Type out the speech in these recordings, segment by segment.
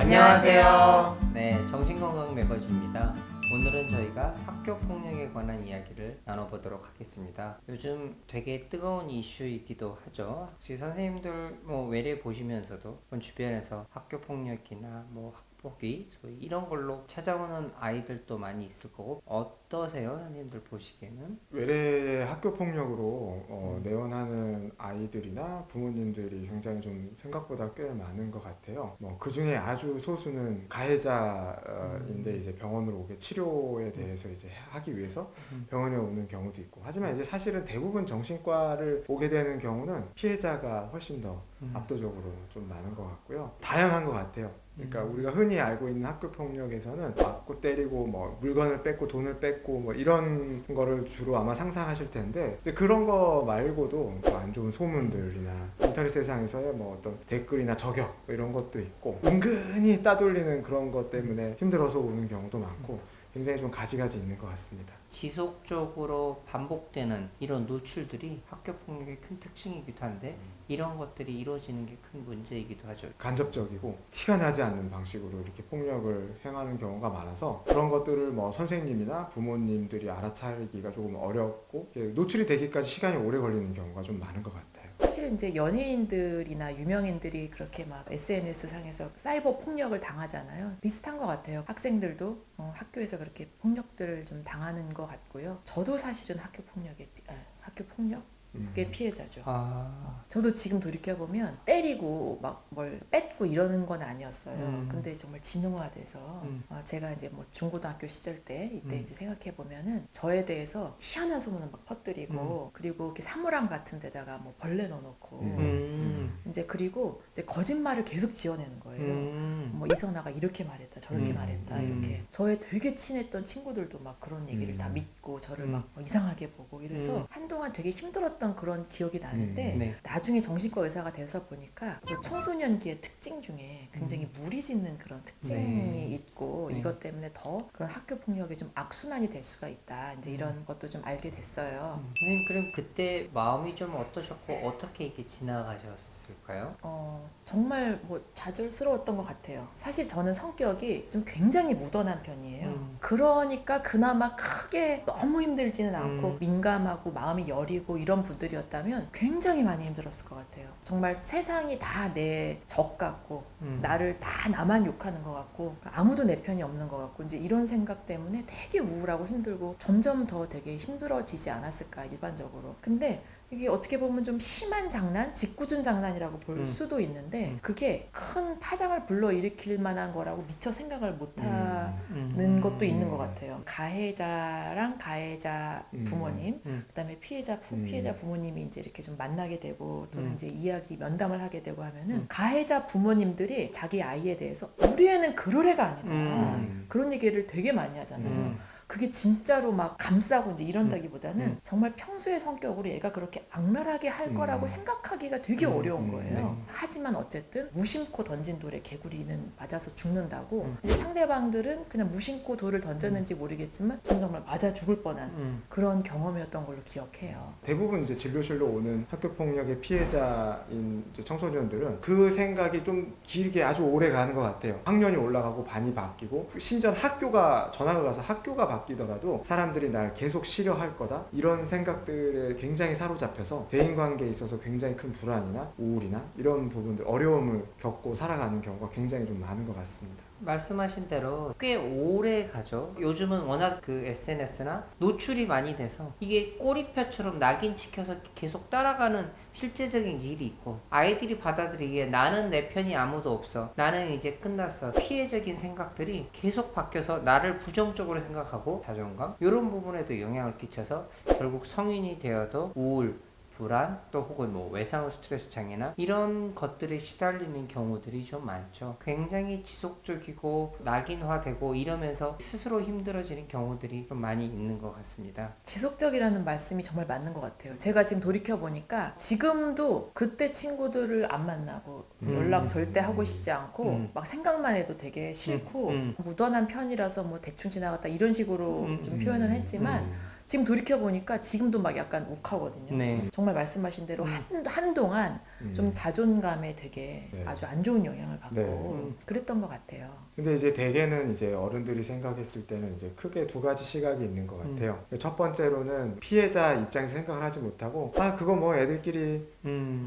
안녕하세요. 네, 정신건강 매거진입니다. 오늘은 저희가 학교 폭력에 관한 이야기를 나눠보도록 하겠습니다. 요즘 되게 뜨거운 이슈이기도 하죠. 혹시 선생님들 외래 보시면서도 주변에서 학교 폭력이나 학폭위 소위 이런 걸로 찾아오는 아이들도 많이 있을 거고 어떠세요, 선생님들 보시기에는? 외래 학교 폭력으로 내원하는 아이들이나 부모님들이 굉장히 좀 생각보다 꽤 많은 것 같아요. 그 중에 아주 소수는 가해자인데 이제 병원으로 오게 치료에 대해서 이제 하기 위해서 병원에 오는 경우도 있고. 하지만 이제 사실은 대부분 정신과를 오게 되는 경우는 피해자가 훨씬 더 압도적으로 좀 많은 것 같고요. 다양한 것 같아요. 그러니까 우리가 흔히 알고 있는 학교 폭력에서는 맞고 때리고 물건을 뺏고 돈을 뺏고 이런 거를 주로 아마 상상하실 텐데, 근데 그런 거 말고도 안 좋은 소문들이나 인터넷 세상에서의 어떤 댓글이나 저격 이런 것도 있고, 은근히 따돌리는 그런 것 때문에 힘들어서 오는 경우도 많고, 굉장히 좀 가지가지 있는 것 같습니다. 지속적으로 반복되는 이런 노출들이 학교 폭력의 큰 특징이기도 한데 이런 것들이 이루어지는 게 큰 문제이기도 하죠. 간접적이고 티가 나지 않는 방식으로 이렇게 폭력을 행하는 경우가 많아서 그런 것들을 선생님이나 부모님들이 알아차리기가 조금 어렵고 노출이 되기까지 시간이 오래 걸리는 경우가 좀 많은 것 같아요. 사실 이제 연예인들이나 유명인들이 그렇게 막 SNS 상에서 사이버 폭력을 당하잖아요. 비슷한 것 같아요. 학생들도 학교에서 그렇게 폭력들을 좀 당하는 것 같고요. 저도 사실은 학교 폭력의 피해자죠. 저도 지금 돌이켜보면 때리고 막 뭘 뺏고 이러는 건 아니었어요. 근데 정말 지능화돼서 제가 이제 중고등학교 시절 때 이때 이제 생각해보면은 저에 대해서 희한한 소문을 막 퍼뜨리고 그리고 이렇게 사물함 같은 데다가 벌레 넣어놓고 이제 그리고 이제 거짓말을 계속 지어내는 거예요. 이선아가 이렇게 말했다 저렇게 말했다 이렇게. 저의 되게 친했던 친구들도 막 그런 얘기를 다 믿고 저를 막 이상하게 보고 이래서 한동안 되게 힘들었던 그런 기억이 나는데 나중에 정신과 의사가 돼서 보니까 그 청소년기의 특징 중에 굉장히 무리짓는 그런 특징이 있고 이것 때문에 더 그런 학교 폭력이 좀 악순환이 될 수가 있다. 이제 이런 것도 좀 알게 됐어요. 선생님, 그럼 그때 마음이 좀 어떠셨고 어떻게 이렇게 지나가셨을까요? 정말 좌절스러웠던 것 같아요. 사실 저는 성격이 좀 굉장히 무던한 편이에요. 그러니까 그나마 크게 너무 힘들지는 않고 민감하고 마음이 여리고 이런 분들이었다면 굉장히 많이 힘들었을 것 같아요. 정말 세상이 다 내 적 같고 나를 다 나만 욕하는 것 같고 아무도 내 편이 없는 것 같고 이제 이런 생각 때문에 되게 우울하고 힘들고 점점 더 되게 힘들어지지 않았을까 일반적으로. 근데 이게 어떻게 보면 좀 심한 장난, 짓궂은 장난이라고 볼 수도 있는데 그게 큰 파장을 불러일으킬 만한 거라고 미처 생각을 못하는 것도 있는 것 같아요. 가해자랑 가해자 부모님, 그다음에 피해자 부모님이 이제 이렇게 좀 만나게 되고 또는 이제 이야기 면담을 하게 되고 하면은 가해자 부모님들이 자기 아이에 대해서 우리 애는 그럴 애가 아니다 그런 얘기를 되게 많이 하잖아요. 그게 진짜로 막 감싸고 이제 이런다기보다는 정말 평소의 성격으로 얘가 그렇게 악랄하게 할 거라고 생각하기가 되게 어려운 거예요. 하지만 어쨌든 무심코 던진 돌에 개구리는 맞아서 죽는다고 이제 상대방들은 그냥 무심코 돌을 던졌는지 모르겠지만 저는 정말 맞아 죽을 뻔한 그런 경험이었던 걸로 기억해요. 대부분 이제 진료실로 오는 학교 폭력의 피해자인 이제 청소년들은 그 생각이 좀 길게 아주 오래 가는 것 같아요. 학년이 올라가고 반이 바뀌고 심지어 전학을 가서 학교가 바뀌더라도 사람들이 날 계속 싫어할 거다 이런 생각들에 굉장히 사로잡혀서 대인관계에 있어서 굉장히 큰 불안이나 우울이나 이런 부분들 어려움을 겪고 살아가는 경우가 굉장히 좀 많은 것 같습니다. 말씀하신 대로 꽤 오래 가죠. 요즘은 워낙 그 SNS나 노출이 많이 돼서 이게 꼬리표처럼 낙인찍혀서 계속 따라가는 실제적인 일이 있고 아이들이 받아들이기에 나는 내 편이 아무도 없어, 나는 이제 끝났어, 피해적인 생각들이 계속 바뀌어서 나를 부정적으로 생각하고 자존감 이런 부분에도 영향을 끼쳐서 결국 성인이 되어도 우울, 불안 또 혹은 외상 스트레스 장애나 이런 것들에 시달리는 경우들이 좀 많죠. 굉장히 지속적이고 낙인화되고 이러면서 스스로 힘들어지는 경우들이 좀 많이 있는 것 같습니다. 지속적이라는 말씀이 정말 맞는 것 같아요. 제가 지금 돌이켜보니까 지금도 그때 친구들을 안 만나고 연락 절대 하고 싶지 않고 막 생각만 해도 되게 싫고 무던한 편이라서 대충 지나갔다 이런 식으로 좀 표현은 했지만 지금 돌이켜 보니까 지금도 막 약간 욱하거든요. 네. 정말 말씀하신 대로 한동안 좀 자존감에 되게 네. 아주 안 좋은 영향을 받고 네. 그랬던 것 같아요. 근데 이제 대개는 이제 어른들이 생각했을 때는 이제 크게 두 가지 시각이 있는 것 같아요. 첫 번째로는 피해자 입장에서 생각을 하지 못하고 아 그거 뭐 애들끼리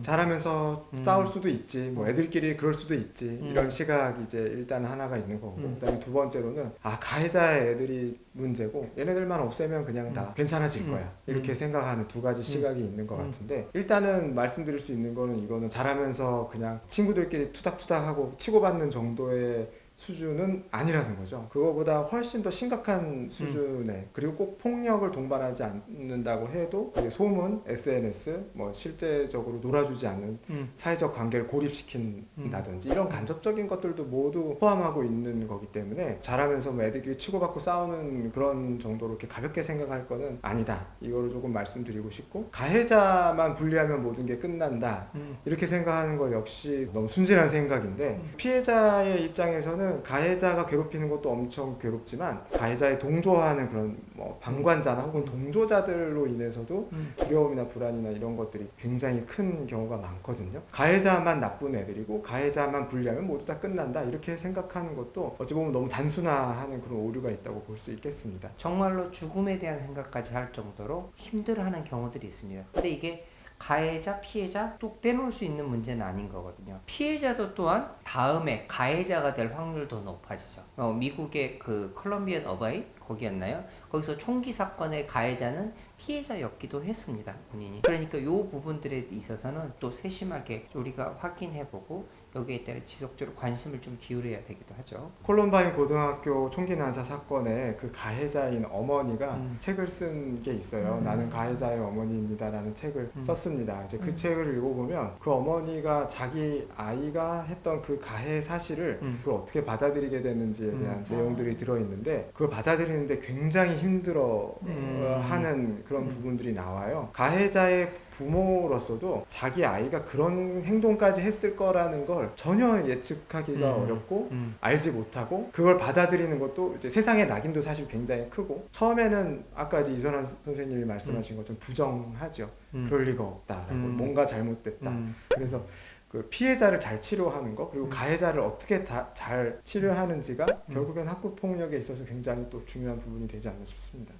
잘하면서 싸울 수도 있지 뭐 애들끼리 그럴 수도 있지 이런 시각이 이제 일단 하나가 있는 거고 그다음에 두 번째로는 아 가해자의 애들이 문제고 얘네들만 없애면 그냥 다 괜찮아질 거야 이렇게 생각하는 두 가지 시각이 있는 것 같은데 일단은 말씀드릴 수 있는 거는 이거는 잘하면서 그냥 친구들끼리 투닥투닥하고 치고받는 정도의 수준은 아니라는 거죠. 그거보다 훨씬 더 심각한 수준의 그리고 꼭 폭력을 동반하지 않는다고 해도 소문, SNS, 뭐 실제적으로 놀아주지 않는 사회적 관계를 고립시킨다든지 이런 간접적인 것들도 모두 포함하고 있는 거기 때문에 잘하면서 뭐 애들끼리 치고받고 싸우는 그런 정도로 이렇게 가볍게 생각할 거는 아니다. 이거를 조금 말씀드리고 싶고 가해자만 분리하면 모든 게 끝난다. 이렇게 생각하는 거 역시 너무 순진한 생각인데 피해자의 입장에서는 가해자가 괴롭히는 것도 엄청 괴롭지만 가해자에 동조하는 그런 뭐 방관자나 혹은 동조자들로 인해서도 두려움이나 불안이나 이런 것들이 굉장히 큰 경우가 많거든요. 가해자만 나쁜 애들이고 가해자만 분리하면 모두 다 끝난다 이렇게 생각하는 것도 어찌 보면 너무 단순화하는 그런 오류가 있다고 볼 수 있겠습니다. 정말로 죽음에 대한 생각까지 할 정도로 힘들어하는 경우들이 있습니다. 근데 이게 가해자, 피해자 뚝 떼놓을 수 있는 문제는 아닌 거거든요. 피해자도 또한 다음에 가해자가 될 확률도 더 높아지죠. 미국의 그 컬럼비안 어바이 거기였나요? 거기서 총기 사건의 가해자는 피해자였기도 했습니다. 본인이. 그러니까 이 부분들에 있어서는 또 세심하게 우리가 확인해보고 여기에 따라 지속적으로 관심을 좀 기울여야 되기도 하죠. 콜럼바인 고등학교 총기 난사 사건의 그 가해자인 어머니가 책을 쓴 게 있어요. 나는 가해자의 어머니입니다라는 책을 썼습니다. 이제 그 책을 읽어보면 그 어머니가 자기 아이가 했던 그 가해 사실을 그걸 어떻게 받아들이게 되는지에 대한 내용들이 들어있는데 그걸 받아들이는데 굉장히 힘들어하는 그런 부분들이 나와요. 가해자의 부모로서도 자기 아이가 그런 행동까지 했을 거라는 걸 전혀 예측하기가 어렵고 알지 못하고 그걸 받아들이는 것도 이제 세상의 낙인도 사실 굉장히 크고 처음에는 아까 이제 이선환 선생님이 말씀하신 것처럼 부정하죠. 그럴 리가 없다라고 뭔가 잘못됐다. 그래서 그 피해자를 잘 치료하는 거 그리고 가해자를 어떻게 잘 치료하는지가 결국엔 학교 폭력에 있어서 굉장히 또 중요한 부분이 되지 않나 싶습니다.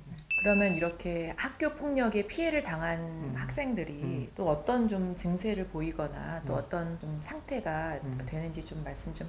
그러면 이렇게 학교 폭력에 피해를 당한 학생들이 또 어떤 좀 증세를 보이거나 또 어떤 좀 상태가 되는지 좀 말씀 좀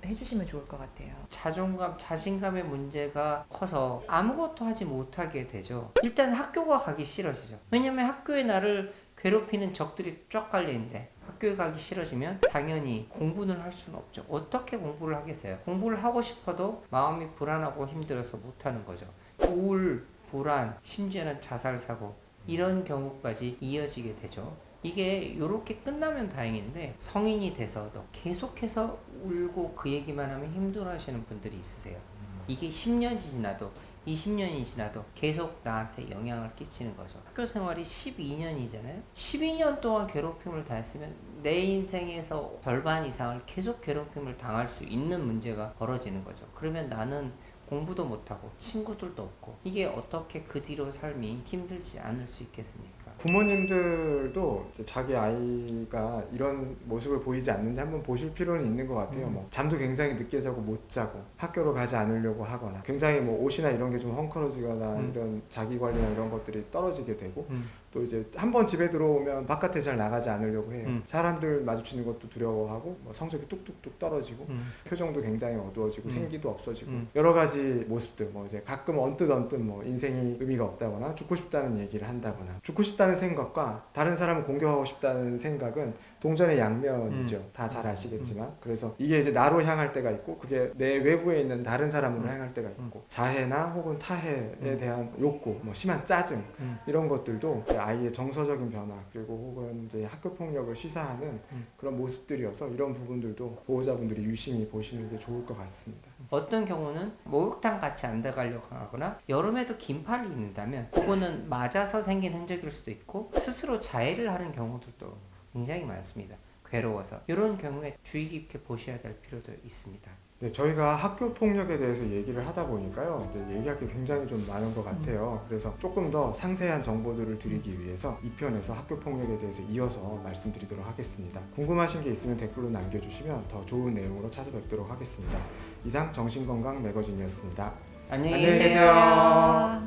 해주시면 좋을 것 같아요. 자존감, 자신감의 문제가 커서 아무것도 하지 못하게 되죠. 일단 학교가 가기 싫어지죠. 왜냐면 학교에 나를 괴롭히는 적들이 쫙 깔려있는데 학교에 가기 싫어지면 당연히 공부는 할 수는 없죠. 어떻게 공부를 하겠어요? 공부를 하고 싶어도 마음이 불안하고 힘들어서 못하는 거죠. 우울, 불안, 심지어는 자살사고 이런 경우까지 이어지게 되죠. 이게 이렇게 끝나면 다행인데 성인이 돼서도 계속해서 울고 그 얘기만 하면 힘들어하시는 분들이 있으세요. 이게 10년이 지나도 20년이 지나도 계속 나한테 영향을 끼치는 거죠. 학교 생활이 12년이잖아요. 12년 동안 괴롭힘을 당했으면 내 인생에서 절반 이상을 계속 괴롭힘을 당할 수 있는 문제가 벌어지는 거죠. 그러면 나는 공부도 못하고 친구들도 없고 이게 어떻게 그 뒤로 삶이 힘들지 않을 수 있겠습니까? 부모님들도 자기 아이가 이런 모습을 보이지 않는지 한번 보실 필요는 있는 것 같아요. 뭐 잠도 굉장히 늦게 자고 못 자고 학교로 가지 않으려고 하거나 굉장히 뭐 옷이나 이런 게 좀 헝클어지거나 이런 자기 관리나 이런 것들이 떨어지게 되고 또 이제 한번 집에 들어오면 바깥에 잘 나가지 않으려고 해요. 사람들 마주치는 것도 두려워하고 뭐 성적이 뚝뚝뚝 떨어지고 표정도 굉장히 어두워지고 생기도 없어지고 여러 가지 모습들 뭐 이제 가끔 언뜻 뭐 인생이 의미가 없다거나 죽고 싶다는 얘기를 한다거나 죽고 싶다는 생각과 다른 사람을 공격하고 싶다는 생각은 동전의 양면이죠. 다 잘 아시겠지만 그래서 이게 이제 나로 향할 때가 있고 그게 내 외부에 있는 다른 사람으로 향할 때가 있고 자해나 혹은 타해에 대한 욕구, 뭐 심한 짜증 이런 것들도 이제 아이의 정서적인 변화 그리고 혹은 이제 학교 폭력을 시사하는 그런 모습들이어서 이런 부분들도 보호자분들이 유심히 보시는 게 좋을 것 같습니다. 어떤 경우는 목욕탕 같이 안 들어가려고 하거나 여름에도 긴팔을 입는다면 그거는 맞아서 생긴 흔적일 수도 있고 스스로 자해를 하는 경우들도 굉장히 많습니다. 괴로워서 이런 경우에 주의 깊게 보셔야 될 필요도 있습니다. 네, 저희가 학교 폭력에 대해서 얘기를 하다 보니까요, 이제 얘기할 게 굉장히 좀 많은 것 같아요. 그래서 조금 더 상세한 정보들을 드리기 위해서 2편에서 학교 폭력에 대해서 이어서 말씀드리도록 하겠습니다. 궁금하신 게 있으면 댓글로 남겨주시면 더 좋은 내용으로 찾아뵙도록 하겠습니다. 이상 정신건강 매거진이었습니다. 안녕히 안녕히 계세요. 계세요.